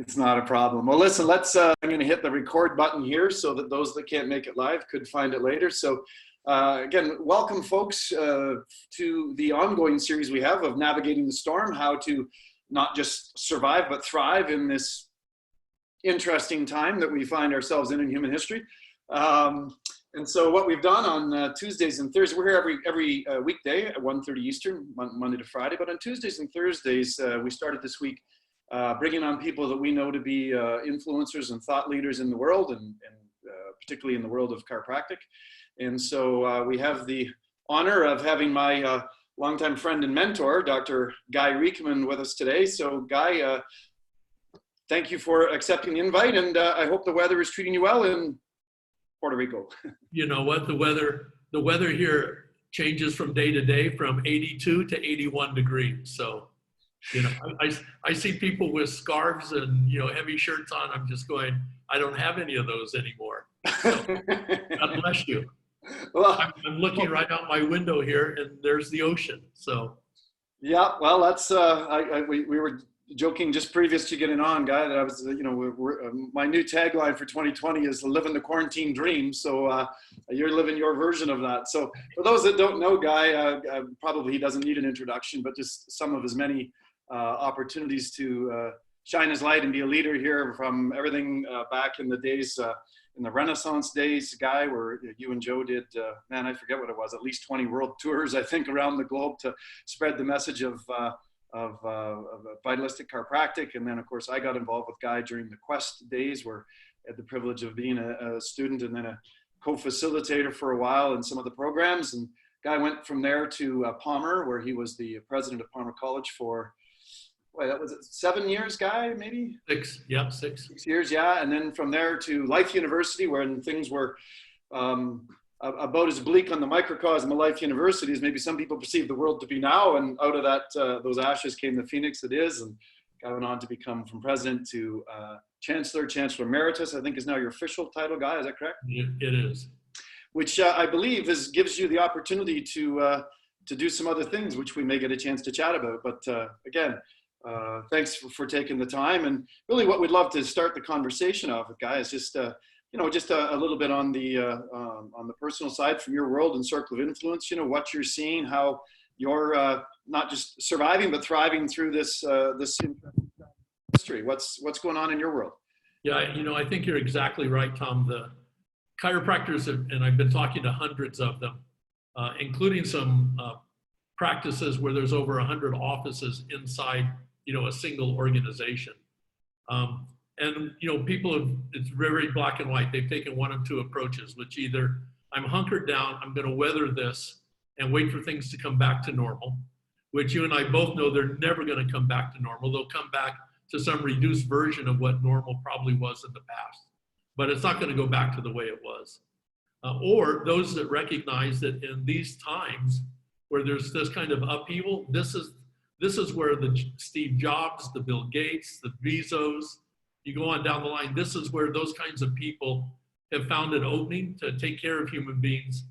It's not a problem. Well, listen, I'm going to hit the record button here so that those that can't make it live could find it later. So again, welcome folks to the ongoing series we have of Navigating the Storm, how to not just survive, but thrive in this interesting time that we find ourselves in human history. And so what we've done on Tuesdays and Thursdays, we're here every weekday at 1:30 Eastern, Monday to Friday. But on Tuesdays and Thursdays, we started this week bringing on people that we know to be influencers and thought leaders in the world, and particularly in the world of chiropractic. And so we have the honor of having my longtime friend and mentor, Dr. Guy Riekeman, with us today. So Guy, thank you for accepting the invite, and I hope the weather is treating you well in Puerto Rico. You know what, the weather here changes from day to day, from 82 to 81 degrees. So, you know, I see people with scarves and, you know, heavy shirts on. I'm just going, I don't have any of those anymore. So, God bless you. Well, I'm looking right out my window here, and there's the ocean. So, yeah, well, that's we were joking just previous to getting on, Guy, that I was, you know, my new tagline for 2020 is living the quarantine dream. So you're living your version of that. So for those that don't know Guy, probably he doesn't need an introduction, but just some of his many opportunities to shine his light and be a leader here, from everything back in the days, in the Renaissance days, Guy, where you and Joe did, man, I forget what it was, at least 20 world tours, I think, around the globe to spread the message of vitalistic chiropractic. And then of course I got involved with Guy during the Quest days, where I had the privilege of being a student and then a co-facilitator for a while in some of the programs. And Guy went from there to Palmer, where he was the president of Palmer College for, boy, that was it, 7 years, Guy, maybe? 6, yeah, 6. 6 years, yeah. And then from there to Life University, where things were about as bleak on the microcosm of Life University as maybe some people perceive the world to be now. And out of that, those ashes came the phoenix it is. And Guy went on to become, from president to chancellor emeritus, I think is now your official title, Guy, is that correct? It is. Which I believe gives you the opportunity to do some other things, which we may get a chance to chat about. But again, thanks for taking the time. And really what we'd love to start the conversation off with, Guy, is just you know, just a little bit on the personal side from your world and circle of influence, you know, what you're seeing, how you're not just surviving, but thriving through this history. What's going on in your world? Yeah, you know, I think you're exactly right, Tom. The chiropractors, and I've been talking to hundreds of them, including some practices where there's over 100 offices inside, you know, a single organization. And, you know, it's very black and white. They've taken one of two approaches, which either I'm hunkered down, I'm going to weather this and wait for things to come back to normal, which you and I both know they're never going to come back to normal. They'll come back to some reduced version of what normal probably was in the past, but it's not going to go back to the way it was. Or those that recognize that in these times where there's this kind of upheaval, this is where the Steve Jobs, the Bill Gates, the Bezos, you go on down the line, this is where those kinds of people have found an opening to take care of human beings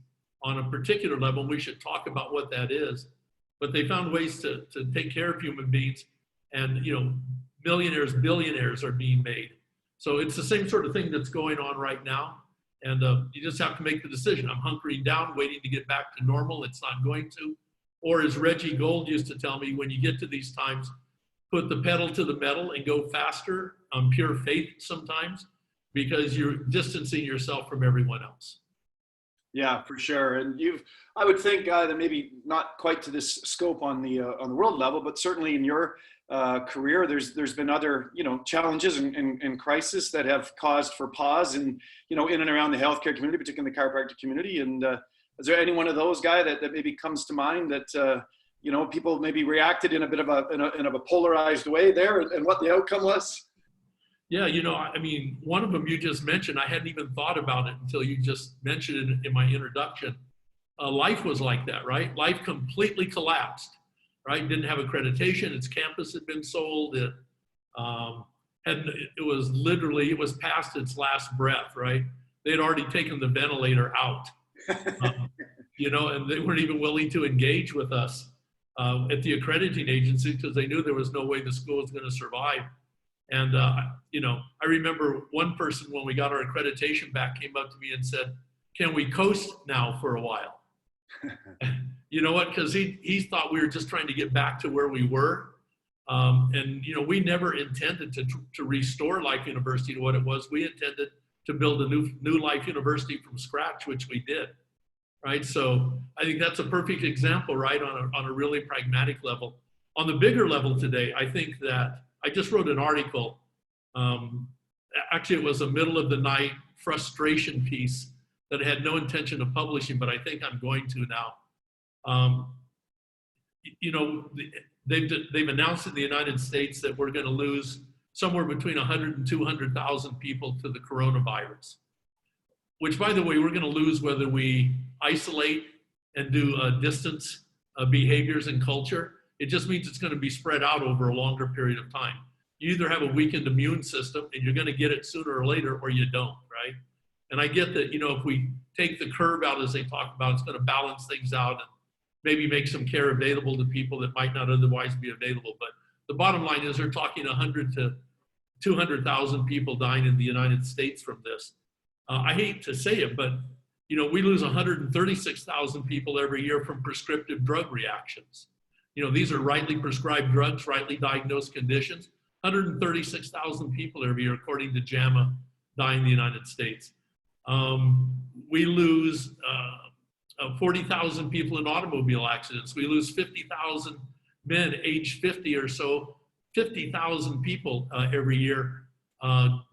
on a particular level. We should talk about what that is. But they found ways to take care of human beings, and, you know, millionaires, billionaires are being made. So it's the same sort of thing that's going on right now. And you just have to make the decision. I'm hunkering down, waiting to get back to normal. It's not going to. Or as Reggie Gold used to tell me, when you get to these times, put the pedal to the metal and go faster on pure faith sometimes, because you're distancing yourself from everyone else. Yeah, for sure. And I would think that maybe not quite to this scope on the world level, but certainly in your career, there's been other, you know, challenges and crises that have caused for pause and, you know, in and around the healthcare community, particularly in the chiropractic community. And is there any one of those, Guy, that maybe comes to mind that you know, people maybe reacted in a bit of a polarized way there, and what the outcome was? Yeah, you know, I mean, one of them you just mentioned, I hadn't even thought about it until you just mentioned it in my introduction. Life was like that, right? Life completely collapsed, right? Didn't have accreditation. Its campus had been sold. It was past its last breath, right? They had already taken the ventilator out, you know, and they weren't even willing to engage with us at the accrediting agency, because they knew there was no way the school was going to survive. And, you know, I remember one person when we got our accreditation back came up to me and said, can we coast now for a while? You know what? Because he thought we were just trying to get back to where we were. And, you know, we never intended to restore Life University to what it was. We intended to build a new Life University from scratch, which we did, right? So I think that's a perfect example, right, on a really pragmatic level. On the bigger level today, I think that I just wrote an article. Actually, it was a middle of the night frustration piece that I had no intention of publishing, but I think I'm going to now. You know, they've announced in the United States that we're going to lose somewhere between 100 and 200,000 people to the coronavirus, which, by the way, we're going to lose whether we isolate and do distance behaviors and culture. It just means it's going to be spread out over a longer period of time. You either have a weakened immune system and you're going to get it sooner or later, or you don't, right? And I get that, you know, if we take the curve out, as they talk about, it's going to balance things out and maybe make some care available to people that might not otherwise be available. But the bottom line is they're talking 100 to 200,000 people dying in the United States from this. I hate to say it, but, you know, we lose 136,000 people every year from prescriptive drug reactions. You know, these are rightly prescribed drugs, rightly diagnosed conditions. 136,000 people every year, according to JAMA, die in the United States. We lose 40,000 people in automobile accidents. We lose 50,000 men aged 50 or so, 50,000 people every year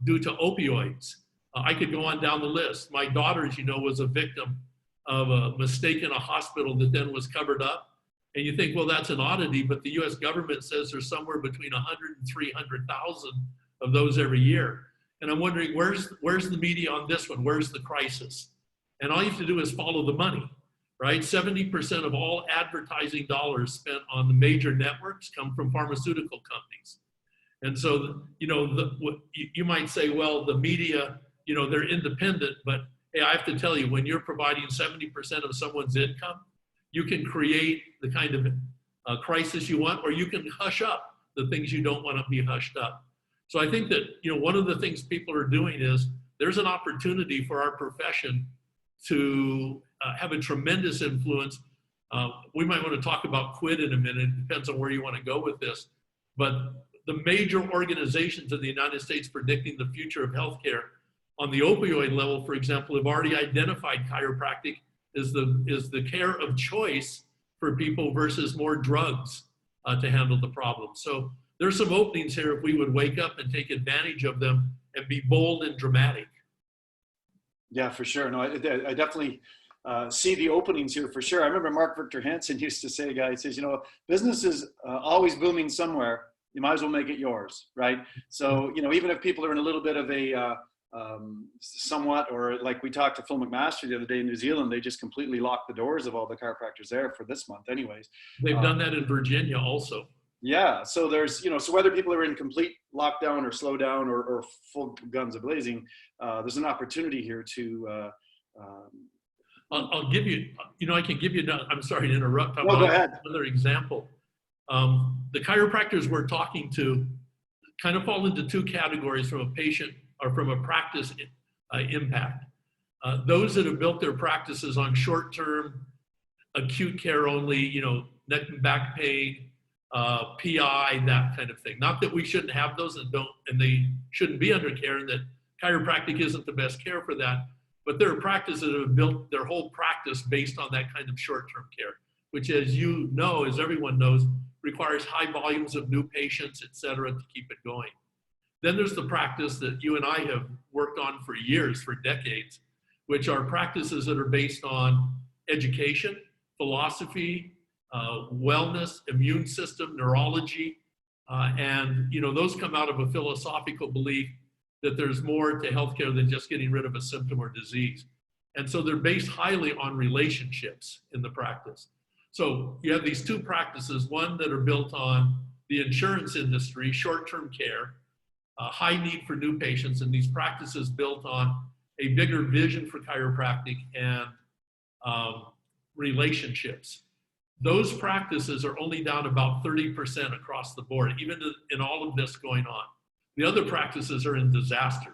due to opioids. I could go on down the list. My daughter, as you know, was a victim of a mistake in a hospital that then was covered up. And you think, well, that's an oddity, but the US government says there's somewhere between 100 and 300,000 of those every year. And I'm wondering, where's the media on this one? Where's the crisis? And all you have to do is follow the money, right? 70% of all advertising dollars spent on the major networks come from pharmaceutical companies. And so, you know, you might say, well, the media, you know, they're independent, but hey, I have to tell you, when you're providing 70% of someone's income, you can create the kind of crisis you want, or you can hush up the things you don't want to be hushed up. So I think that, you know, one of the things people are doing is there's an opportunity for our profession to have a tremendous influence. We might want to talk about quit in a minute. It depends on where you want to go with this. But the major organizations in the United States predicting the future of healthcare on the opioid level, for example, have already identified chiropractic is the care of choice for people versus more drugs to handle the problem. So there's some openings here if we would wake up and take advantage of them and be bold and dramatic. Yeah, for sure. No, I definitely see the openings here for sure. I remember Mark Victor Hansen used to say, he says, you know, business is always booming somewhere. You might as well make it yours, right? So, you know, even if people are in a little bit of a somewhat, or like we talked to Phil McMaster the other day in New Zealand, they just completely locked the doors of all the chiropractors there for this month anyways. They've done that in Virginia also. Yeah, so there's, you know, so whether people are in complete lockdown or slow down or full guns a-blazing, there's an opportunity here to I'll give you, you know, I can give you, I'm sorry to interrupt. No, go ahead. Another example. The chiropractors we're talking to kind of fall into two categories from a patient or from a practice impact. Those that have built their practices on short-term, acute care only, you know, neck and back pain, PI, that kind of thing. Not that we shouldn't have those and they shouldn't be under care, and that chiropractic isn't the best care for that, but there are practices that have built their whole practice based on that kind of short-term care, which, as you know, as everyone knows, requires high volumes of new patients, et cetera, to keep it going. Then there's the practice that you and I have worked on for years, for decades, which are practices that are based on education, philosophy, wellness, immune system, neurology, and you know, those come out of a philosophical belief that there's more to healthcare than just getting rid of a symptom or disease. And so they're based highly on relationships in the practice. So you have these two practices, one that are built on the insurance industry, short-term care, high need for new patients, and these practices built on a bigger vision for chiropractic and relationships. Those practices are only down about 30% across the board, even in all of this going on. The other practices are in disaster,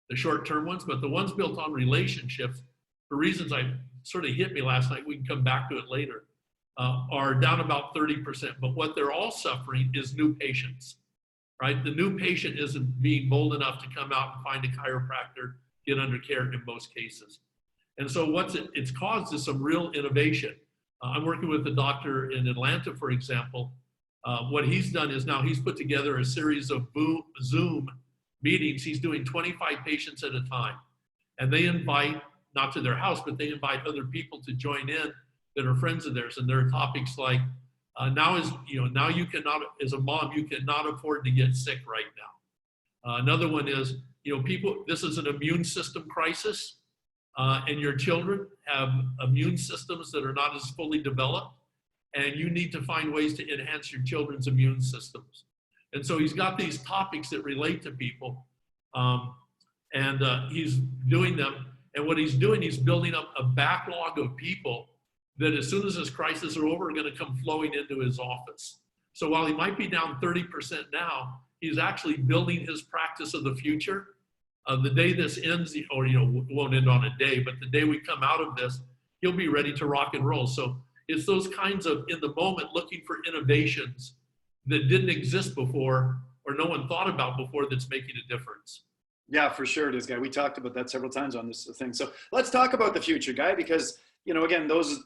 the short-term ones, but the ones built on relationships, for reasons I sort of hit me last night, we can come back to it later, are down about 30%. But what they're all suffering is new patients, right? The new patient isn't being bold enough to come out and find a chiropractor, get under care in most cases. And so it's caused is some real innovation. I'm working with a doctor in Atlanta, for example. What he's done is now he's put together a series of Zoom meetings. He's doing 25 patients at a time. And they invite, not to their house, but they invite other people to join in that are friends of theirs. And there are topics like, now you cannot, as a mom, you cannot afford to get sick right now. Another one is, this is an immune system crisis. And your children have immune systems that are not as fully developed, and you need to find ways to enhance your children's immune systems. And so he's got these topics that relate to people, and he's doing them. And what he's doing, he's building up a backlog of people that as soon as this crisis are over, are going to come flowing into his office. So while he might be down 30% now, he's actually building his practice of the future. The day this ends, or it won't end on a day, but the day we come out of this, he'll be ready to rock and roll. So it's those kinds of, in the moment, looking for innovations that didn't exist before or no one thought about before that's making a difference. Yeah, for sure it is, Guy. We talked about that several times on this thing. So let's talk about the future, Guy, because, again, those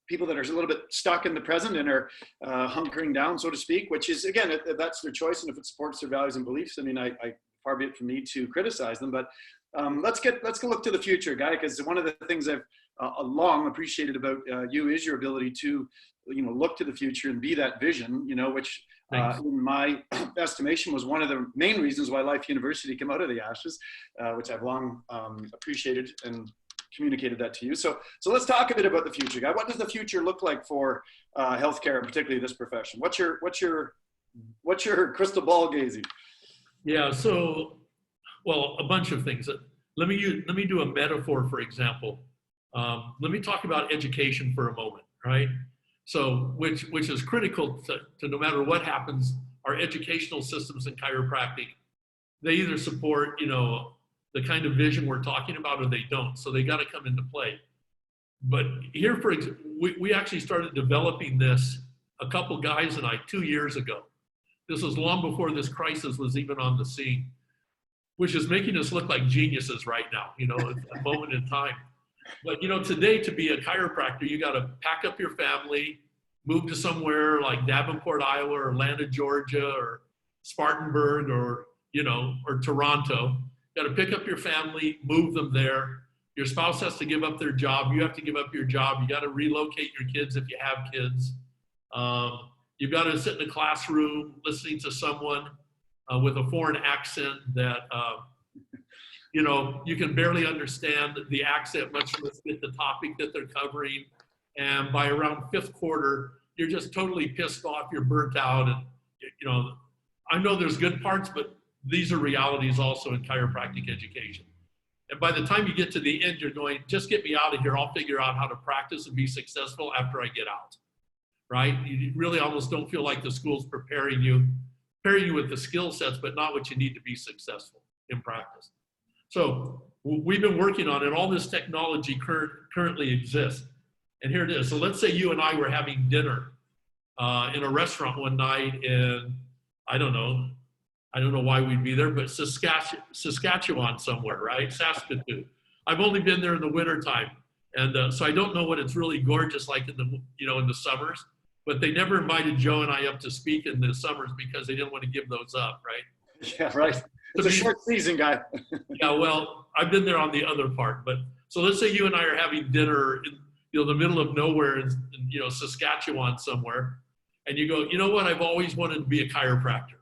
people that are a little bit stuck in the present and are hunkering down, so to speak, which is, again, that's their choice. And if it supports their values and beliefs, I far be it from me to criticize them, but let's go look to the future, Guy, because one of the things I've long appreciated about you is your ability to, look to the future and be that vision, which in my estimation was one of the main reasons why Life University came out of the ashes, which I've long appreciated and communicated that to you. So let's talk a bit about the future, Guy. What does the future look like for healthcare, and particularly this profession? What's your crystal ball gazing? Yeah, a bunch of things. Let me do a metaphor, for example. Let me talk about education for a moment, right? So, which is critical to no matter what happens, our educational systems in chiropractic, they either support, the kind of vision we're talking about, or they don't. So they got to come into play. But here, for example, we actually started developing this, a couple guys and I, 2 years ago. This was long before this crisis was even on the scene, which is making us look like geniuses right now, at a moment in time. But, today to be a chiropractor, you got to pack up your family, move to somewhere like Davenport, Iowa, or Atlanta, Georgia, or Spartanburg, or Toronto. You got to pick up your family, move them there. Your spouse has to give up their job. You have to give up your job. You got to relocate your kids if you have kids. You've got to sit in a classroom listening to someone with a foreign accent that, you can barely understand the accent, much less get the topic that they're covering. And by around fifth quarter, you're just totally pissed off. You're burnt out. And, I know there's good parts, but these are realities also in chiropractic education. And by the time you get to the end, you're going, just get me out of here. I'll figure out how to practice and be successful after I get out. Right? You really almost don't feel like the school's preparing you with the skill sets, but not what you need to be successful in practice. So we've been working on it. All this technology currently exists. And here it is. So let's say you and I were having dinner in a restaurant one night in, I don't know why we'd be there, but Saskatchewan somewhere, right? Saskatoon. I've only been there in the wintertime. And so I don't know what it's really gorgeous like in the summers. But they never invited Joe and I up to speak in the summers because they didn't want to give those up, right? Yeah, right. It's a short season, Guy. Yeah, well, I've been there on the other part. But so let's say you and I are having dinner in the middle of nowhere in Saskatchewan somewhere, and you go, you know what? I've always wanted to be a chiropractor.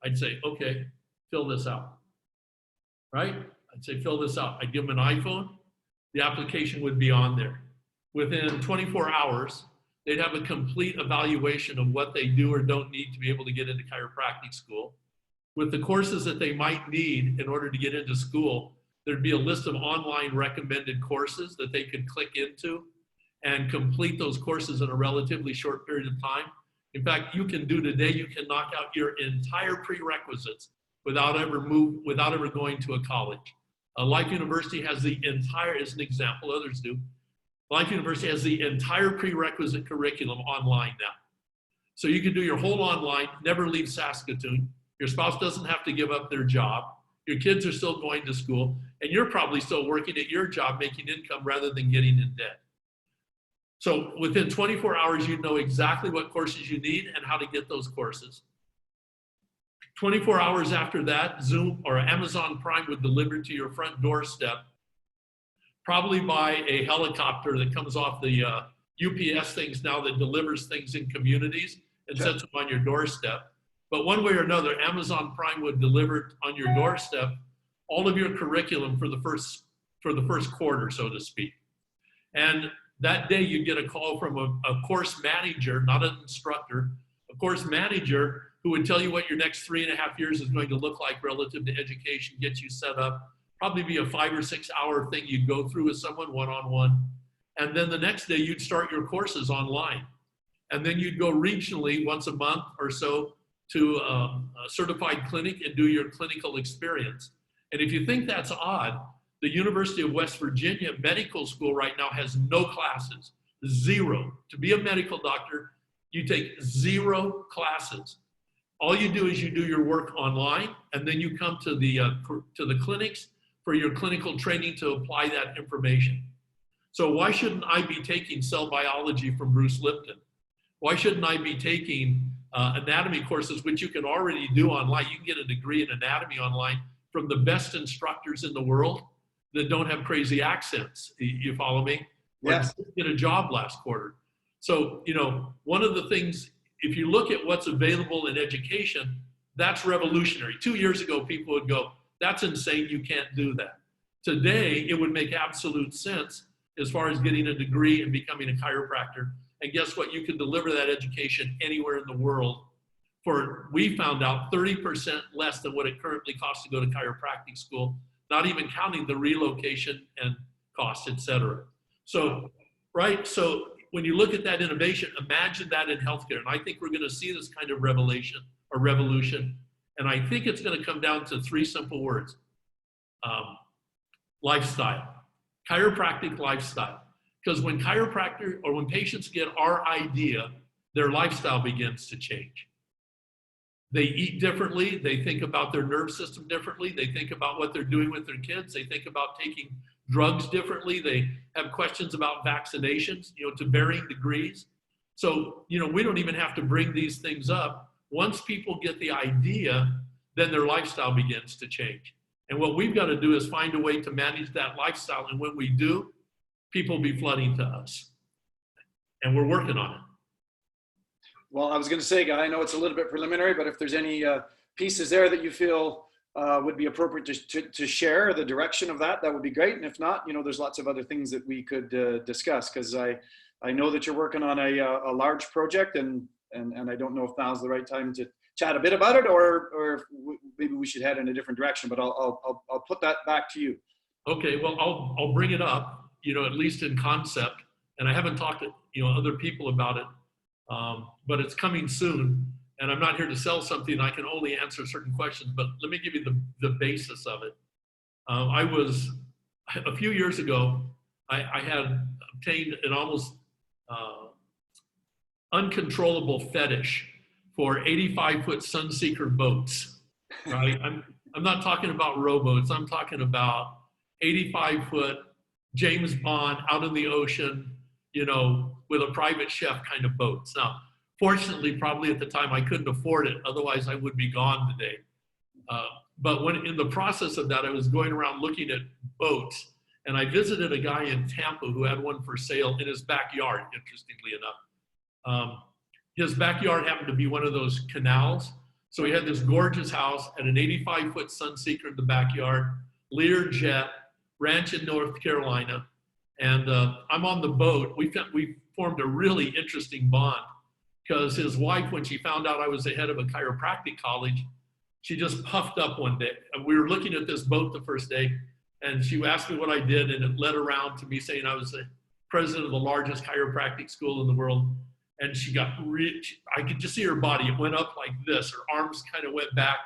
I'd say, okay, fill this out, right? I'd say, fill this out. I'd give them an iPhone. The application would be on there. Within 24 hours, they'd have a complete evaluation of what they do or don't need to be able to get into chiropractic school. With the courses that they might need in order to get into school, there'd be a list of online recommended courses that they could click into and complete those courses in a relatively short period of time. In fact, you can knock out your entire prerequisites without ever going to a college. Life University has the entire, as an example, others do. Life University has the entire prerequisite curriculum online now. So you can do your whole online, never leave Saskatoon. Your spouse doesn't have to give up their job. Your kids are still going to school, and you're probably still working at your job, making income rather than getting in debt. So within 24 hours, you know exactly what courses you need and how to get those courses. 24 hours after that, Zoom or Amazon Prime would deliver to your front doorstep, probably by a helicopter that comes off the UPS things now that delivers things in communities and sets them on your doorstep. But one way or another, Amazon Prime would deliver on your doorstep all of your curriculum for the first quarter, so to speak. And that day you get a call from a course manager, not an instructor, a course manager who would tell you what your next 3.5 years is going to look like relative to education, get you set up, probably be a 5 or 6 hour thing you'd go through with someone one-on-one. And then the next day you'd start your courses online. And then you'd go regionally once a month or so to a certified clinic and do your clinical experience. And if you think that's odd, the University of West Virginia Medical School right now has no classes, 0. To be a medical doctor, you take 0 classes. All you do is you do your work online, and then you come to the clinics for your clinical training to apply that information. So why shouldn't I be taking cell biology from Bruce Lipton? Why shouldn't I be taking anatomy courses, which you can already do online? You can get a degree in anatomy online from the best instructors in the world that don't have crazy accents. You follow me? Yes. Get a job last quarter. So, you know, one of the things, if you look at what's available in education, that's revolutionary. 2 years ago, people would go, that's insane, you can't do that. Today, it would make absolute sense as far as getting a degree and becoming a chiropractor. And guess what? You can deliver that education anywhere in the world for, we found out, 30% less than what it currently costs to go to chiropractic school, not even counting the relocation and costs, et cetera. So, right, so when you look at that innovation, imagine that in healthcare. And I think we're going to see this kind of revolution. And I think it's going to come down to 3 simple words. Lifestyle, chiropractic lifestyle. Because when when patients get our idea, their lifestyle begins to change. They eat differently. They think about their nerve system differently. They think about what they're doing with their kids. They think about taking drugs differently. They have questions about vaccinations, you know, to varying degrees. So, you know, we don't even have to bring these things up. Once people get the idea, then their lifestyle begins to change. And what we've got to do is find a way to manage that lifestyle. And when we do, people will be flooding to us. And we're working on it. Well, I was going to say, Guy, I know it's a little bit preliminary, but if there's any pieces there that you feel would be appropriate to share the direction of that, that would be great. And if not, you know, there's lots of other things that we could discuss, because I know that you're working on a large project, and I don't know if now's the right time to chat a bit about it, or maybe we should head in a different direction, but I'll put that back to you. Okay, well, I'll bring it up, you know, at least in concept, and I haven't talked to, you know, other people about it, but it's coming soon, and I'm not here to sell something. I can only answer certain questions, but let me give you the basis of it. A few years ago, I had obtained an almost uncontrollable fetish for 85-foot Sunseeker boats, right? I'm not talking about rowboats. I'm talking about 85-foot James Bond out in the ocean, you know, with a private chef kind of boats. Now, fortunately, probably at the time I couldn't afford it. Otherwise, I would be gone today. But when in the process of that, I was going around looking at boats, and I visited a guy in Tampa who had one for sale in his backyard, interestingly enough. His backyard happened to be one of those canals. So he had this gorgeous house at an 85-foot Sunseeker in the backyard, Learjet, ranch in North Carolina. And I'm on the boat. We formed a really interesting bond, because his wife, when she found out I was the head of a chiropractic college, she just puffed up one day. We were looking at this boat the first day, and she asked me what I did, and it led around to me saying I was the president of the largest chiropractic school in the world. And she got rich. I could just see her body. It went up like this. Her arms kind of went back.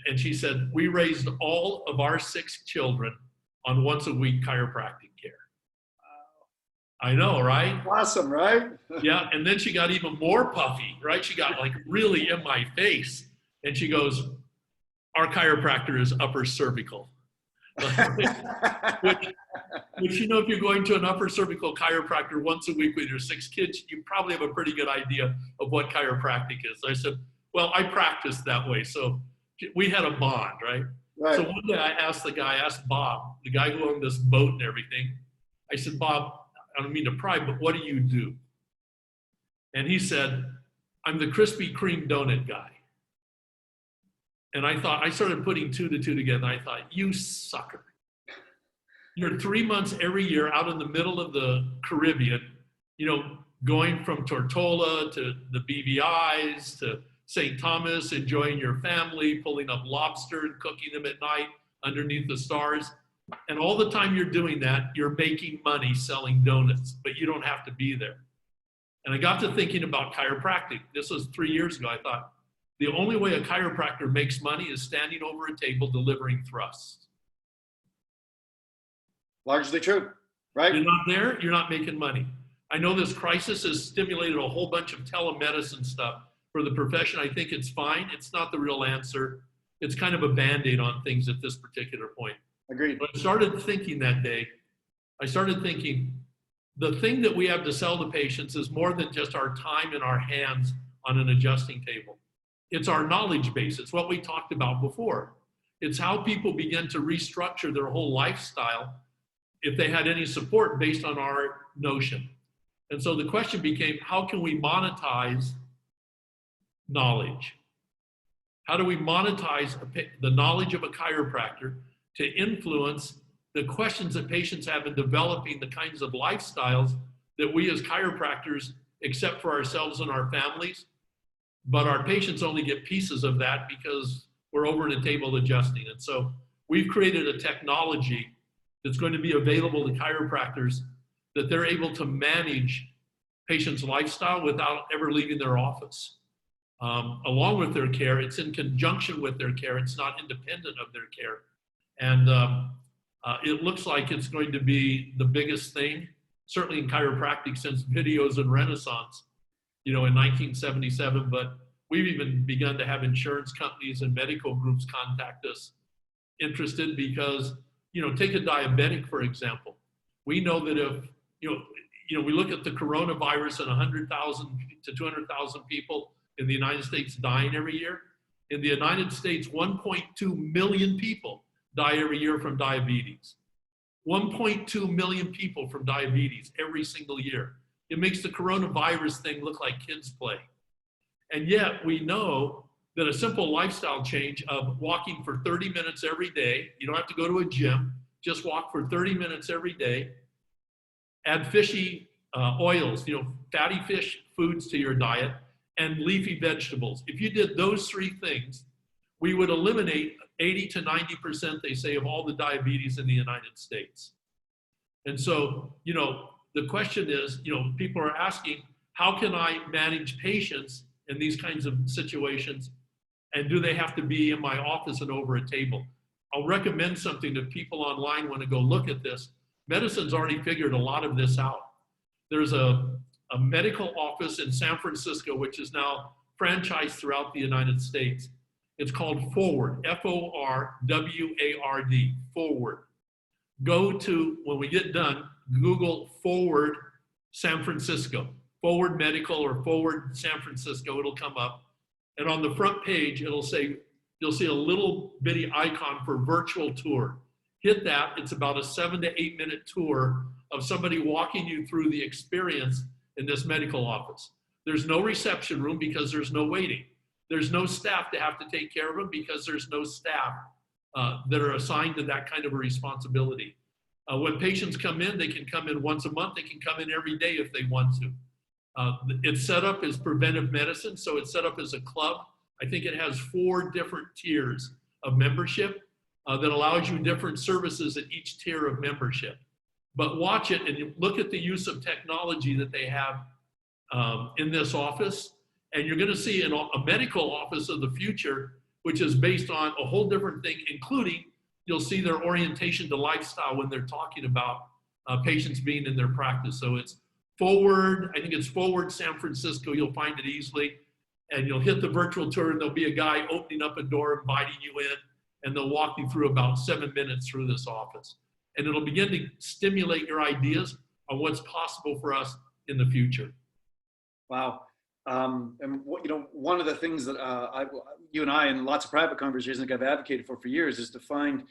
And she said, we raised all of our 6 children on once-a-week chiropractic care. I know, right? Awesome, right? Yeah, and then she got even more puffy, right? She got like really in my face. And she goes, our chiropractor is upper cervical. which, you know, if you're going to an upper cervical chiropractor once a week with your 6 kids, you probably have a pretty good idea of what chiropractic is. I said, well, I practice that way. So we had a bond, right? Right. So one day I asked Bob, the guy who owned this boat and everything, I said, Bob, I don't mean to pry, but what do you do? And he said, I'm the Krispy Kreme donut guy. And I started putting 2 to 2 together. I thought, you sucker. You're 3 months every year out in the middle of the Caribbean, you know, going from Tortola to the BVI's to St. Thomas, enjoying your family, pulling up lobster and cooking them at night underneath the stars. And all the time you're doing that, you're making money selling donuts, but you don't have to be there. And I got to thinking about chiropractic. This was 3 years ago. I thought, the only way a chiropractor makes money is standing over a table delivering thrusts. Largely true, right? You're not there, you're not making money. I know this crisis has stimulated a whole bunch of telemedicine stuff for the profession. I think it's fine. It's not the real answer. It's kind of a Band-Aid on things at this particular point. Agreed. But I started thinking that day, the thing that we have to sell to patients is more than just our time in our hands on an adjusting table. It's our knowledge base. It's what we talked about before. It's how people begin to restructure their whole lifestyle if they had any support based on our notion. And so the question became, how can we monetize knowledge? How do we monetize the knowledge of a chiropractor to influence the questions that patients have in developing the kinds of lifestyles that we as chiropractors accept for ourselves and our families, but our patients only get pieces of that because we're over at a table adjusting. And so we've created a technology that's going to be available to chiropractors that they're able to manage patients' lifestyle without ever leaving their office. Along with their care, it's in conjunction with their care. It's not independent of their care. And it looks like it's going to be the biggest thing, certainly in chiropractic since videos and Renaissance, you know, in 1977. But we've even begun to have insurance companies and medical groups contact us interested because, you know, take a diabetic, for example. We know that if, you know, we look at the coronavirus and 100,000 to 200,000 people in the United States dying every year. In the United States, 1.2 million people die every year from diabetes. 1.2 million people from diabetes every single year. It makes the coronavirus thing look like kids play. And yet we know that a simple lifestyle change of walking for 30 minutes every day, you don't have to go to a gym, just walk for 30 minutes every day, add fishy oils, you know, fatty fish foods to your diet, and leafy vegetables. If you did those 3 things, we would eliminate 80 to 90%, they say, of all the diabetes in the United States. And so, you know, the question is, you know, people are asking, how can I manage patients in these kinds of situations? And do they have to be in my office and over a table? I'll recommend something that people online want to go look at this. Medicine's already figured a lot of this out. There's a medical office in San Francisco, which is now franchised throughout the United States. It's called Forward, F-O-R-W-A-R-D, Forward. Go to, when we get done, Google Forward San Francisco, Forward Medical or Forward San Francisco, it'll come up. And on the front page, it'll say, you'll see a little bitty icon for virtual tour. Hit that, it's about a 7 to 8 minute tour of somebody walking you through the experience in this medical office. There's no reception room because there's no waiting. There's no staff to have to take care of them because there's no staff that are assigned to that kind of a responsibility. When patients come in, they can come in once a month. They can come in every day if they want to. It's set up as preventive medicine, so it's set up as a club. I think it has 4 different tiers of membership that allows you different services at each tier of membership. But watch it and look at the use of technology that they have in this office. And you're going to see a medical office of the future which is based on a whole different thing, including you'll see their orientation to lifestyle when they're talking about patients being in their practice. So it's forward, I think it's forward San Francisco, you'll find it easily. And you'll hit the virtual tour and there'll be a guy opening up a door, inviting you in, and they'll walk you through about 7 minutes through this office. And it'll begin to stimulate your ideas on what's possible for us in the future. Wow. And one of the things that you and I, in lots of private conversations that I've advocated for years, is to find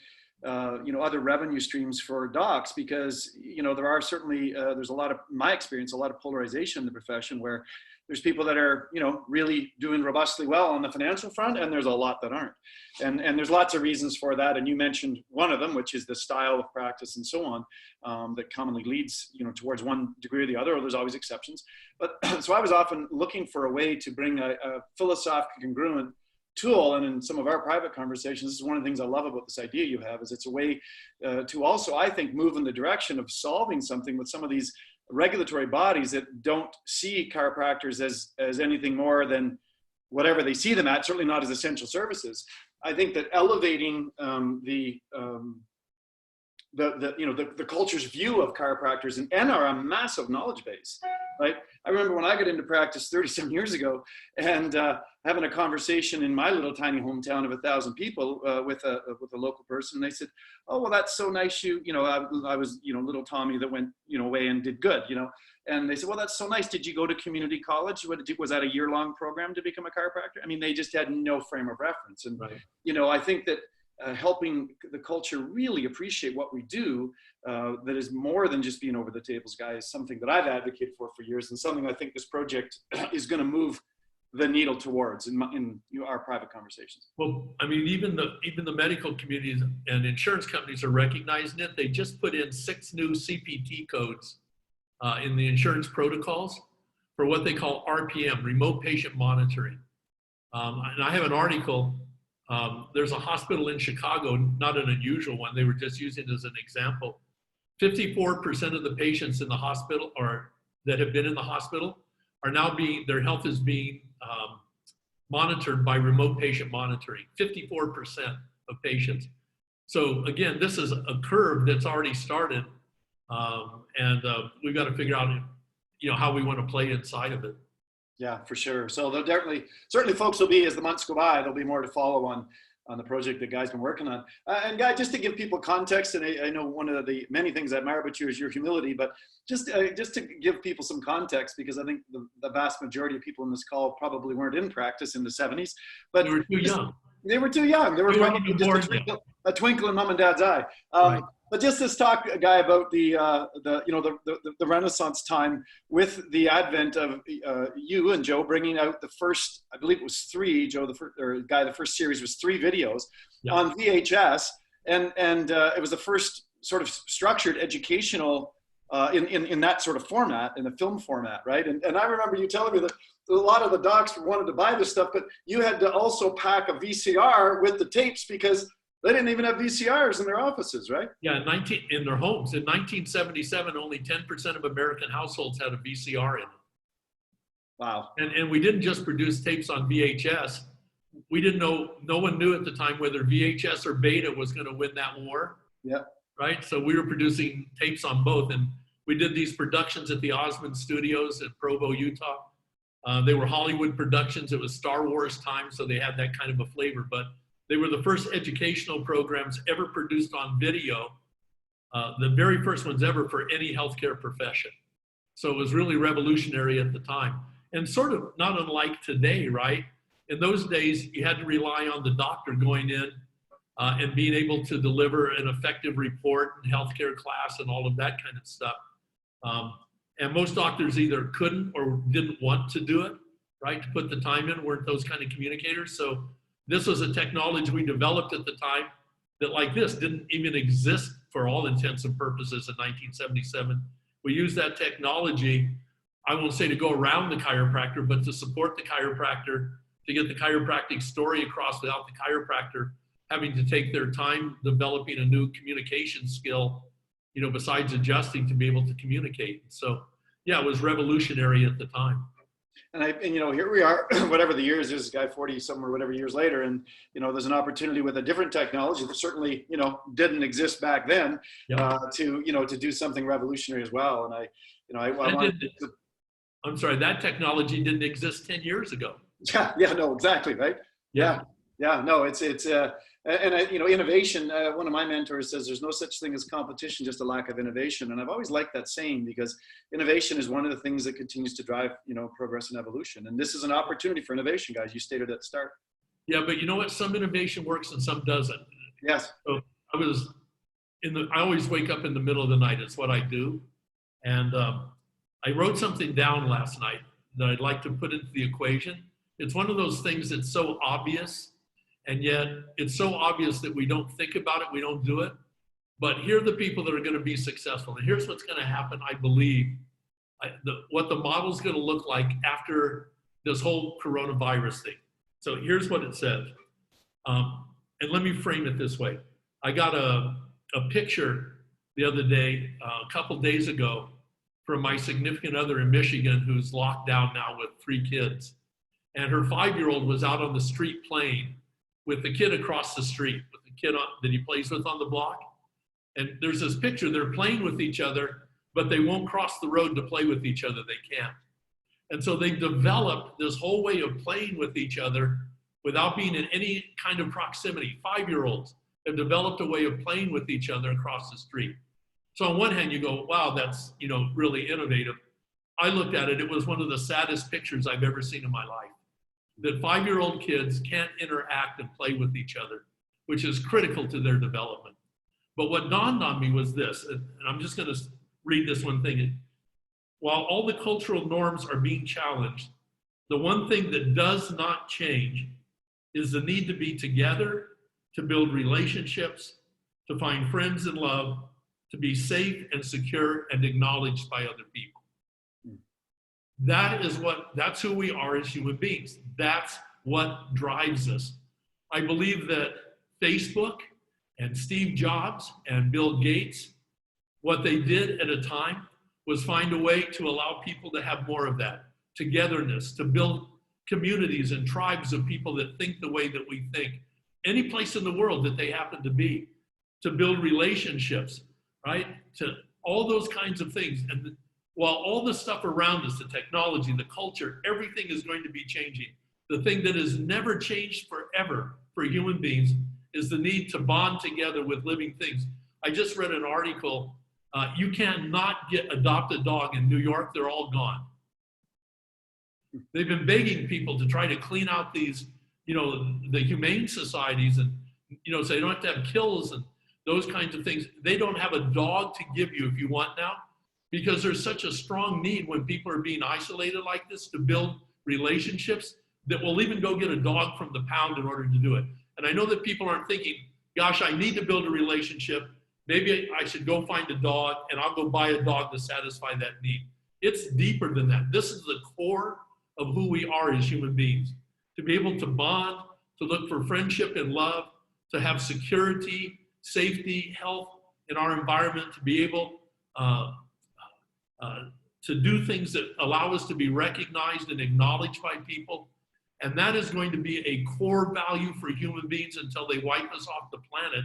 other revenue streams for docs, because there are certainly there's a lot of, in my experience, a lot of polarization in the profession, where there's people that are really doing robustly well on the financial front, and there's a lot that aren't, and there's lots of reasons for that. And you mentioned one of them, which is the style of practice and so on, that commonly leads towards one degree or the other, or there's always exceptions. But so I was often looking for a way to bring a philosophically congruent tool. And in some of our private conversations, this is one of the things I love about this idea you have, is it's a way to also, I think, move in the direction of solving something with some of these regulatory bodies that don't see chiropractors as anything more than whatever they see them at, certainly not as essential services. I think that elevating the culture's view of chiropractors and are a massive knowledge base, right? I remember when I got into practice 37 years ago, and having a conversation in my little tiny hometown of 1,000 people with a local person. They said, "Oh, well, that's so nice. I was little Tommy that went away and did good, And they said, "Well, that's so nice. Did you go to community college? Was that a year-long program to become a chiropractor?" I mean, they just had no frame of reference. And Right. I think that helping the culture really appreciate what we do, that is more than just being over the tables guy, is something that I've advocated for years, and something I think this project is going to move the needle towards in our private conversations. Well, I mean, even the medical communities and insurance companies are recognizing it. They just put in 6 new CPT codes in the insurance protocols for what they call RPM, remote patient monitoring. And I have an article. There's a hospital in Chicago, not an unusual one. They were just using it as an example. 54% of the patients in the hospital, or that have been in the hospital, are now their health is being monitored by remote patient monitoring. 54% of patients. So again, this is a curve that's already started, and we've got to figure out, how we want to play inside of it. Yeah, for sure. So there'll certainly folks will be, as the months go by, there'll be more to follow on the project that Guy's been working on. And Guy, just to give people context, and I know one of the many things I admire about you is your humility, but just to give people some context, because I think the vast majority of people in this call probably weren't in practice in the 70s. But They were too young. They were too young. They were probably just a twinkle in mom and dad's eye. Right. But just to talk, Guy, about the Renaissance time with the advent of you and Joe bringing out the first, I believe it was 3, Joe, the first series was 3 videos on VHS, and it was the first sort of structured educational in that sort of format, in the film format, right? And I remember you telling me that a lot of the docs wanted to buy this stuff, but you had to also pack a VCR with the tapes, because they didn't even have VCRs in their offices, right? Yeah, in their homes. In 1977, only 10% of American households had a VCR in it. Wow. And we didn't just produce tapes on VHS. We didn't know, no one knew at the time whether VHS or Beta was going to win that war. Yeah. Right? So we were producing tapes on both. And we did these productions at the Osmond Studios in Provo, Utah. They were Hollywood productions. It was Star Wars time, so they had that kind of a flavor. But they were the first educational programs ever produced on video, the very first ones ever for any healthcare profession. So it was really revolutionary at the time. And sort of not unlike today, right? In those days, you had to rely on the doctor going in and being able to deliver an effective report and healthcare class and all of that kind of stuff. And most doctors either couldn't or didn't want to do it, right? To put the time in, weren't those kind of communicators. So this was a technology we developed at the time that, like this, didn't even exist for all intents and purposes in 1977. We used that technology, I won't say to go around the chiropractor, but to support the chiropractor, to get the chiropractic story across without the chiropractor having to take their time developing a new communication skill, besides adjusting to be able to communicate. So yeah, it was revolutionary at the time. And you know, here we are, whatever the years is, Guy, 40 somewhere, whatever years later, and you know, there's an opportunity with a different technology that certainly, you know, didn't exist back then, to, you know, to do something revolutionary as well. And I want to, I'm sorry, that technology didn't exist 10 years ago. yeah, no, exactly, right? Yeah, no, you know, innovation. One of my mentors says there's no such thing as competition, just a lack of innovation. And I've always liked that saying, because innovation is one of the things that continues to drive, you know, progress and evolution. And this is an opportunity for innovation, guys. You stated at the start. Yeah, but you know what? Some innovation works and some doesn't. Yes. So I always wake up in the middle of the night. It's what I do. And I wrote something down last night that I'd like to put into the equation. It's one of those things that's so obvious, and yet it's so obvious that we don't think about it, we don't do it. But here are the people that are going to be successful. And here's what's going to happen, I believe, what the model's going to look like after this whole coronavirus thing. So here's what it says. And let me frame it this way. I got a picture the other day, a couple days ago, from my significant other in Michigan, who's locked down now with 3 kids. And her 5-year-old was out on the street playing with the kid across the street, with the kid that he plays with on the block. And there's this picture, they're playing with each other, but they won't cross the road to play with each other, they can't. And so they developed this whole way of playing with each other without being in any kind of proximity. 5-year-olds have developed a way of playing with each other across the street. So on one hand, you go, wow, that's, you know, really innovative. I looked at it, it was one of the saddest pictures I've ever seen in my life. That 5-year-old kids can't interact and play with each other, which is critical to their development. But what dawned on me was this, and I'm just going to read this one thing. While all the cultural norms are being challenged, the one thing that does not change is the need to be together, to build relationships, to find friends and love, to be safe and secure and acknowledged by other people. That's who we are as human beings. That's what drives us. I believe that Facebook and Steve Jobs and Bill Gates, what they did at a time was find a way to allow people to have more of that togetherness, to build communities and tribes of people that think the way that we think, any place in the world that they happen to be, to build relationships, right? To all those kinds of things. And while all the stuff around us, the technology, the culture, everything is going to be changing, the thing that has never changed forever for human beings is the need to bond together with living things. I just read an article, you cannot adopt a dog in New York, they're all gone. They've been begging people to try to clean out these, you know, the humane societies and, you know, so they don't have to have kills and those kinds of things. They don't have a dog to give you if you want now, because there's such a strong need when people are being isolated like this to build relationships that we'll even go get a dog from the pound in order to do it. And I know that people aren't thinking, gosh, I need to build a relationship. Maybe I should go find a dog and I'll go buy a dog to satisfy that need. It's deeper than that. This is the core of who we are as human beings. To be able to bond, to look for friendship and love, to have security, safety, health in our environment, to be able to do things that allow us to be recognized and acknowledged by people. And that is going to be a core value for human beings until they wipe us off the planet.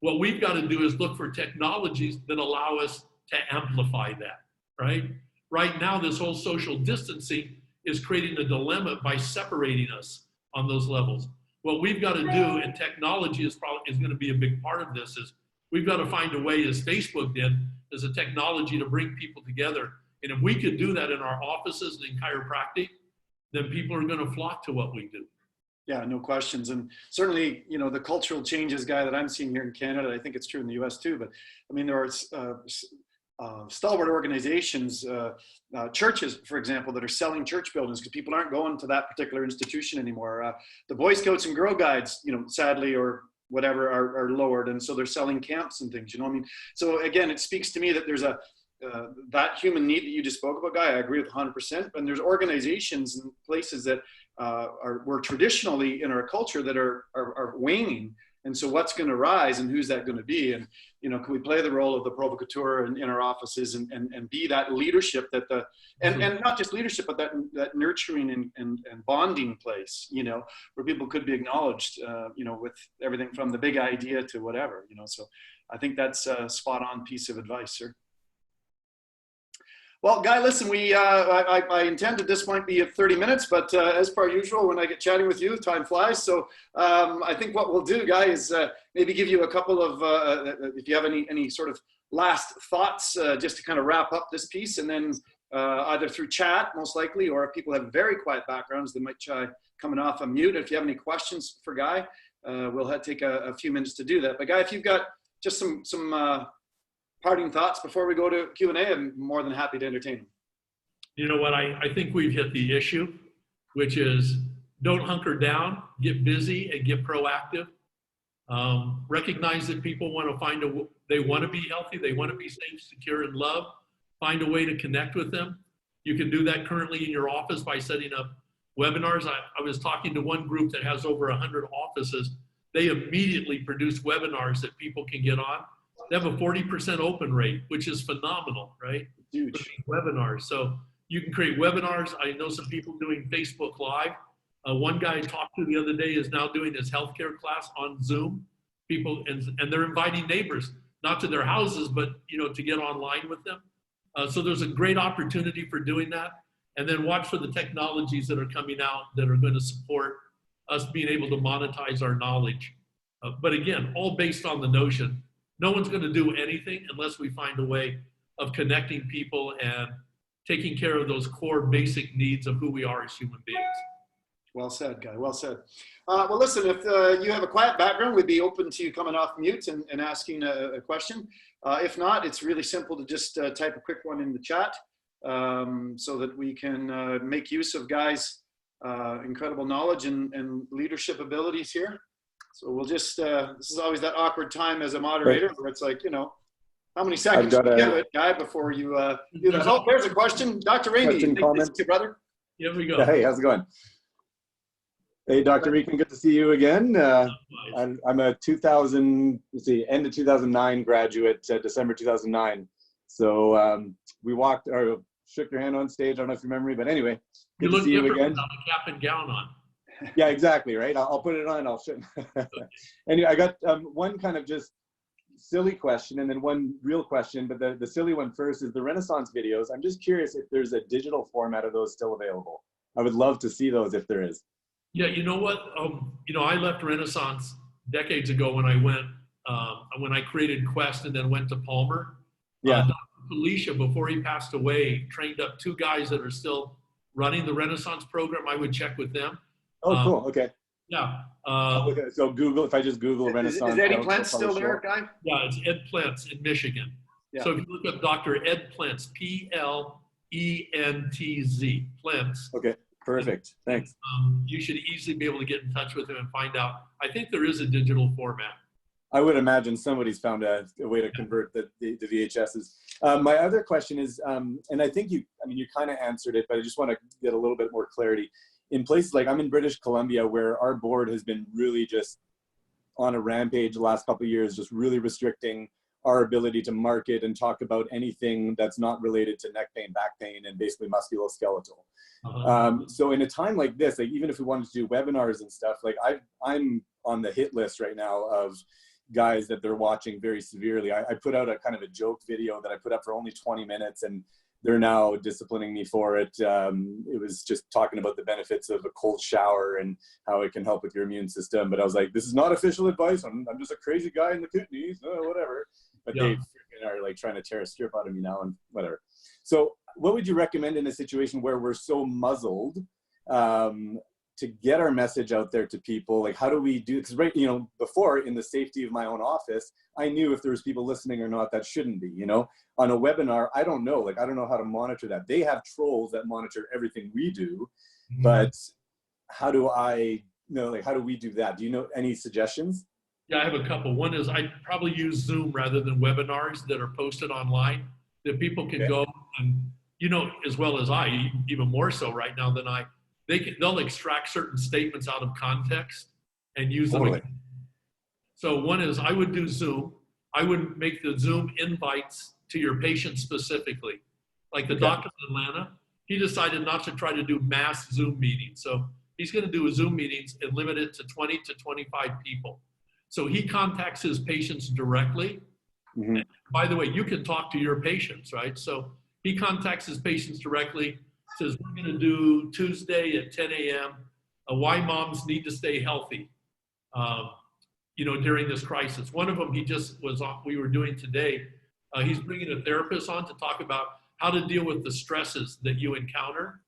What we've got to do is look for technologies that allow us to amplify that, right? Right now, this whole social distancing is creating a dilemma by separating us on those levels. What we've got to do, and technology is going to be a big part of this, is we've got to find a way, as Facebook did, as a technology to bring people together. And if we could do that in our offices and in chiropractic, then people are going to flock to what we do. Yeah, no questions. And certainly, you know, the cultural changes, Guy, that I'm seeing here in Canada, I think it's true in the US too, but I mean, there are stalwart organizations, churches, for example, that are selling church buildings because people aren't going to that particular institution anymore. The Boy Scouts and Girl Guides, you know, sadly or whatever, are lowered, and so they're selling camps and things. You know what I mean? So again, it speaks to me that there's that human need that you just spoke about, Guy. I agree with 100%. And there's organizations and places that were traditionally in our culture that are waning. And so what's going to rise and who's that going to be? And, you know, can we play the role of the provocateur in our offices and be that leadership that and not just leadership, but that nurturing and bonding place, you know, where people could be acknowledged, you know, with everything from the big idea to whatever, you know. So I think that's a spot on piece of advice, sir. Well, Guy, listen, I intend at this point be at 30 minutes, but as per usual, when I get chatting with you, time flies. So I think what we'll do, Guy, is maybe give you a couple of, if you have any sort of last thoughts, just to kind of wrap up this piece, and then either through chat, most likely, or if people have very quiet backgrounds, they might try coming off a mute. If you have any questions for Guy, we'll take a few minutes to do that. But Guy, if you've got just some parting thoughts before we go to Q&A, I'm more than happy to entertain them. You know what, I think we've hit the issue, which is don't hunker down, get busy and get proactive. Recognize that people want to they want to be healthy, they want to be safe, secure, and loved. Find a way to connect with them. You can do that currently in your office by setting up webinars. I was talking to one group that has over 100 offices. They immediately produce webinars that people can get on. They have a 40% open rate, which is phenomenal, right? Huge. Webinars. So you can create webinars. I know some people doing Facebook Live. One guy I talked to the other day is now doing his healthcare class on Zoom. People, and they're inviting neighbors, not to their houses, but, you know, to get online with them. So there's a great opportunity for doing that. And then watch for the technologies that are coming out that are going to support us being able to monetize our knowledge. But again, all based on the notion, no one's going to do anything unless we find a way of connecting people and taking care of those core basic needs of who we are as human beings. Well said, Guy. Well said. Well, listen, if you have a quiet background, we'd be open to you coming off mute and asking a question. If not, it's really simple to just type a quick one in the chat so that we can make use of Guy's incredible knowledge and leadership abilities here. So we'll just, this is always that awkward time as a moderator where it's like, you know, how many seconds you give it, Guy, before you do that. Oh, there's a question. Dr. Ramey, take this, brother. Here we go. Yeah, hey, how's it going? Hey, Dr. Riekeman, good to see you again. I'm a end of 2009 graduate, December 2009. So we walked, or shook your hand on stage. I don't know if you remember me, but anyway, good to see you again. Without a cap and gown on. Yeah, exactly, right? I'll put it on, I'll show. Anyway, I got one kind of just silly question and then one real question, but the silly one first is the Renaissance videos. I'm just curious if there's a digital format of those still available. I would love to see those if there is. Yeah, you know what? You know, I left Renaissance decades ago when I went, when I created Quest and then went to Palmer. Yeah. Dr. Felicia, before he passed away, trained up 2 guys that are still running the Renaissance program. I would check with them. Oh, cool. Okay. Yeah. Okay. So Google, if I just Google Renaissance. Is Eddie Plentz still there, Guy? Yeah, it's Ed Plentz in Michigan. Yeah. So if you look up Dr. Ed Plentz, Plentz, Plentz. Okay. Perfect. Thanks. You should easily be able to get in touch with him and find out. I think there is a digital format. I would imagine somebody's found a way to convert the VHSs. My other question is, and I think you kind of answered it, but I just want to get a little bit more clarity. In places like I'm in British Columbia, where our board has been really just on a rampage the last couple of years, just really restricting our ability to market and talk about anything that's not related to neck pain, back pain, and basically musculoskeletal. So in a time like this, like even if we wanted to do webinars and stuff, like I'm on the hit list right now of guys that they're watching very severely. I put out a kind of a joke video that I put up for only 20 minutes and they're now disciplining me for it. It was just talking about the benefits of a cold shower and how it can help with your immune system. But I was like, this is not official advice. I'm just a crazy guy in the kidneys, whatever. But they are like trying to tear a strip out of me now and whatever. So what would you recommend in a situation where we're so muzzled to get our message out there to people? Like, how do we do, because before in the safety of my own office, I knew if there was people listening or not that shouldn't be, on a webinar, I don't know how to monitor that. They have trolls that monitor everything we do, but how do how do we do that? Do you know any suggestions? Yeah, I have a couple. One is I probably use Zoom rather than webinars that are posted online that people can go and, as well as I, even more so right now than I, they'll extract certain statements out of context and use them. Totally. So one is I would do Zoom. I would make the Zoom invites to your patient specifically. Like the doctor in Atlanta, he decided not to try to do mass Zoom meetings. So he's going to do Zoom meetings and limit it to 20 to 25 people. So he contacts his patients directly. Mm-hmm. By the way, you can talk to your patients, right? So he contacts his patients directly, says, we're going to do Tuesday at 10 a.m. Why moms need to stay healthy, during this crisis. One of them, we were doing today. He's bringing a therapist on to talk about how to deal with the stresses that you encounter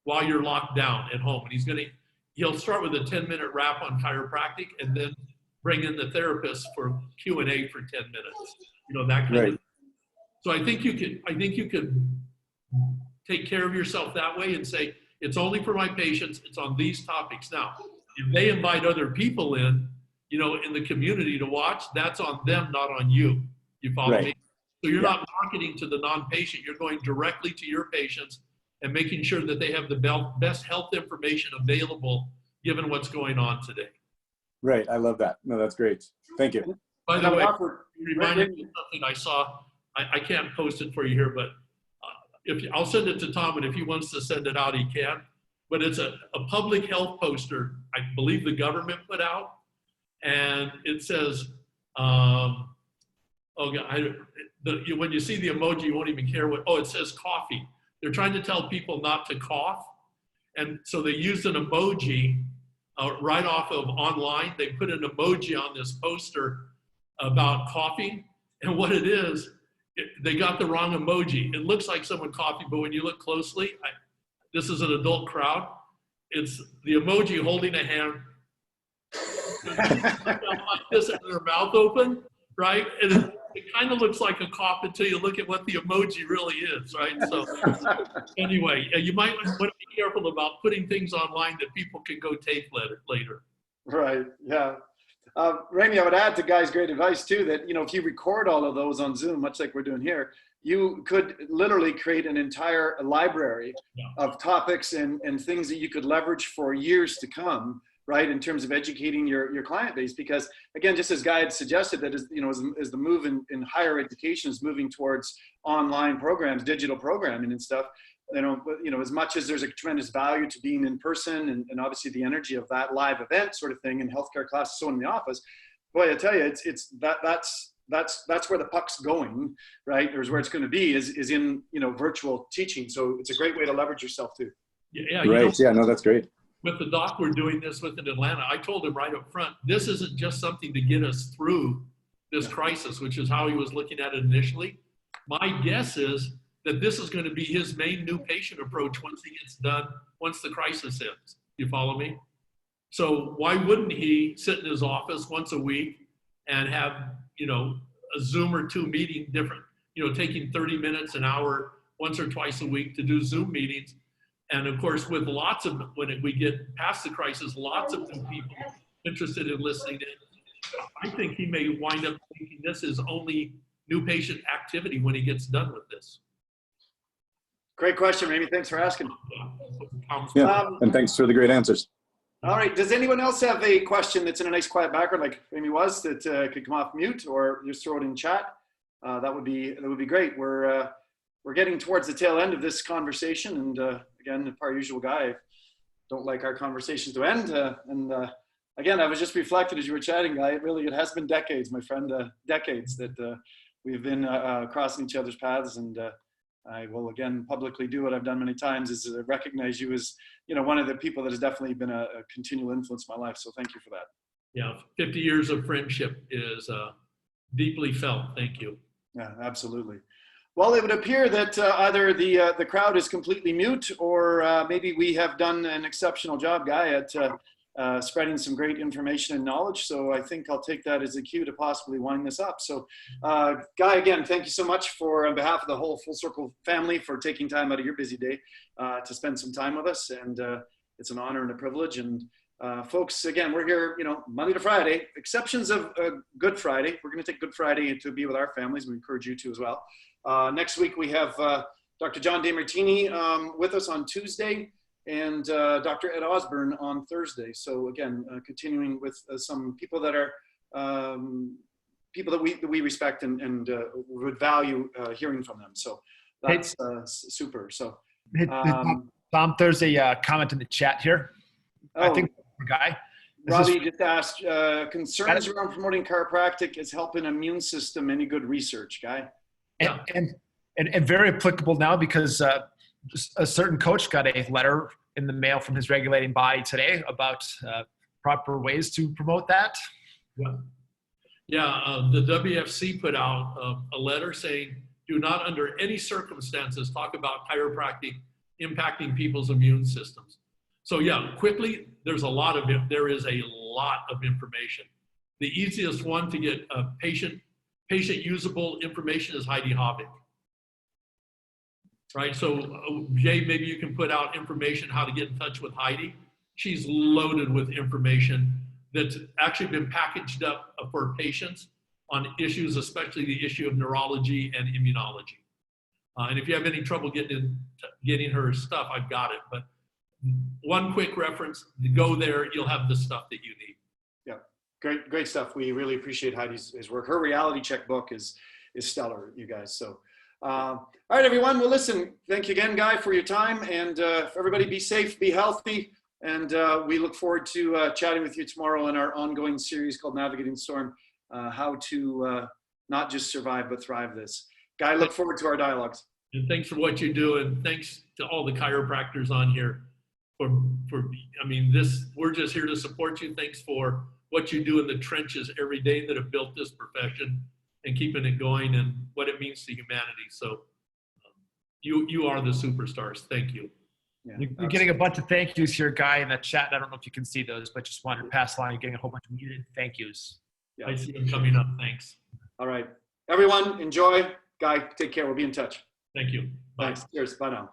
while you're locked down at home. And he'll start with a 10-minute wrap on chiropractic and then bring in the therapist for Q&A for 10 minutes. That kind of. So I think you could take care of yourself that way and say, it's only for my patients, it's on these topics. Now, if they invite other people in the community to watch, that's on them, not on you. You follow me? So you're not marketing to the non-patient, you're going directly to your patients and making sure that they have the best health information available given what's going on today. Right, I love that. No, that's great. Thank you. By the way, you reminded me of something I saw. I can't post it for you here, but I'll send it to Tom, and if he wants to send it out, he can. But it's a public health poster, I believe the government put out, and it says, when you see the emoji, you won't even care it says coffee. They're trying to tell people not to cough, and so they used an emoji right off of online. They put an emoji on this poster about coughing, and what it is, they got the wrong emoji. It looks like someone coughing, but when you look closely, this is an adult crowd. It's the emoji holding a hand like this and their mouth open, right? And it kind of looks like a cough until you look at what the emoji really is, right? So anyway, you might want to be careful about putting things online that people can go take later. Right, yeah. Remy, I would add to Guy's great advice too, that, if you record all of those on Zoom, much like we're doing here, you could literally create an entire library of topics and things that you could leverage for years to come, right, in terms of educating your client base. Because again, just as Guy had suggested, that as the move in higher education is moving towards online programs, digital programming and stuff, as much as there's a tremendous value to being in person and obviously the energy of that live event sort of thing in healthcare classes, so in the office, boy, I tell you, that's where the puck's going, right? Or where it's going to be is in, virtual teaching. So it's a great way to leverage yourself too. Yeah. Right. Yeah, no, that's great. With the doc we're doing this with in Atlanta, I told him right up front, this isn't just something to get us through this crisis, which is how he was looking at it initially. My guess is that this is going to be his main new patient approach once he gets done, once the crisis ends. You follow me? So why wouldn't he sit in his office once a week and have, a Zoom or two meeting different, taking 30 minutes, an hour, once or twice a week to do Zoom meetings. And of course, with when we get past the crisis, lots of new people interested in listening in. I think he may wind up thinking this is only new patient activity when he gets done with this. Great question, Remy. Thanks for asking. And thanks for the great answers. All right. Does anyone else have a question that's in a nice quiet background like Remy was that could come off mute or just throw it in chat? That would be great. We're getting towards the tail end of this conversation, and again, per usual, Guy, I don't like our conversations to end. Again, I was just reflected as you were chatting, Guy. It has been decades, my friend, decades that we've been crossing each other's paths, and I will again publicly do what I've done many times, is recognize you as one of the people that has definitely been a continual influence in my life. So thank you for that. Yeah, 50 years of friendship is deeply felt. Thank you. Yeah, absolutely. Well, it would appear that either the crowd is completely mute, or maybe we have done an exceptional job, Guy, at spreading some great information and knowledge. So I think I'll take that as a cue to possibly wind this up. So Guy, again, thank you so much on behalf of the whole Full Circle family for taking time out of your busy day to spend some time with us. And it's an honor and a privilege. And folks, again, we're here, Monday to Friday, exceptions of Good Friday. We're going to take Good Friday to be with our families. We encourage you to as well. Next week, we have Dr. John DeMartini with us on Tuesday, and Dr. Ed Osborne on Thursday. So again, continuing with some people that are people that we respect and would value hearing from them. So that's super. So Tom, there's a comment in the chat here. I think Guy. Robbie just asked, concerns around promoting chiropractic is helping immune system. Any good research, Guy? And very applicable now because a certain coach got a letter in the mail from his regulating body today about proper ways to promote that. The WFC put out a letter saying, do not under any circumstances talk about chiropractic impacting people's immune systems. So quickly, there is a lot of information. The easiest one to get patient usable information is Heidi Havik. Right, so Jay, maybe you can put out information how to get in touch with Heidi. She's loaded with information that's actually been packaged up for patients on issues, especially the issue of neurology and immunology. And if you have any trouble getting her stuff, I've got it. But one quick reference, go there, you'll have the stuff that you need. Yeah, great stuff. We really appreciate Heidi's work. Her reality check book is stellar, you guys. So, all right, everyone. Well, listen, thank you again, Guy, for your time. And everybody be safe, be healthy. And we look forward to chatting with you tomorrow in our ongoing series called Navigating the Storm, how to not just survive, but thrive this. Guy, look forward to our dialogues. And thanks for what you do. And thanks to all the chiropractors on here we're just here to support you. Thanks for what you do in the trenches every day that have built this profession and keeping it going and what it means to humanity. So you are the superstars. Thank you. Yeah, you're getting a bunch of thank yous here, Guy, in the chat. I don't know if you can see those, but just wanted to pass along. You're getting a whole bunch of muted thank yous. Yeah. I see them coming up. Thanks. All right. Everyone, enjoy. Guy, take care. We'll be in touch. Thank you. Bye. Thanks. Cheers. Bye now.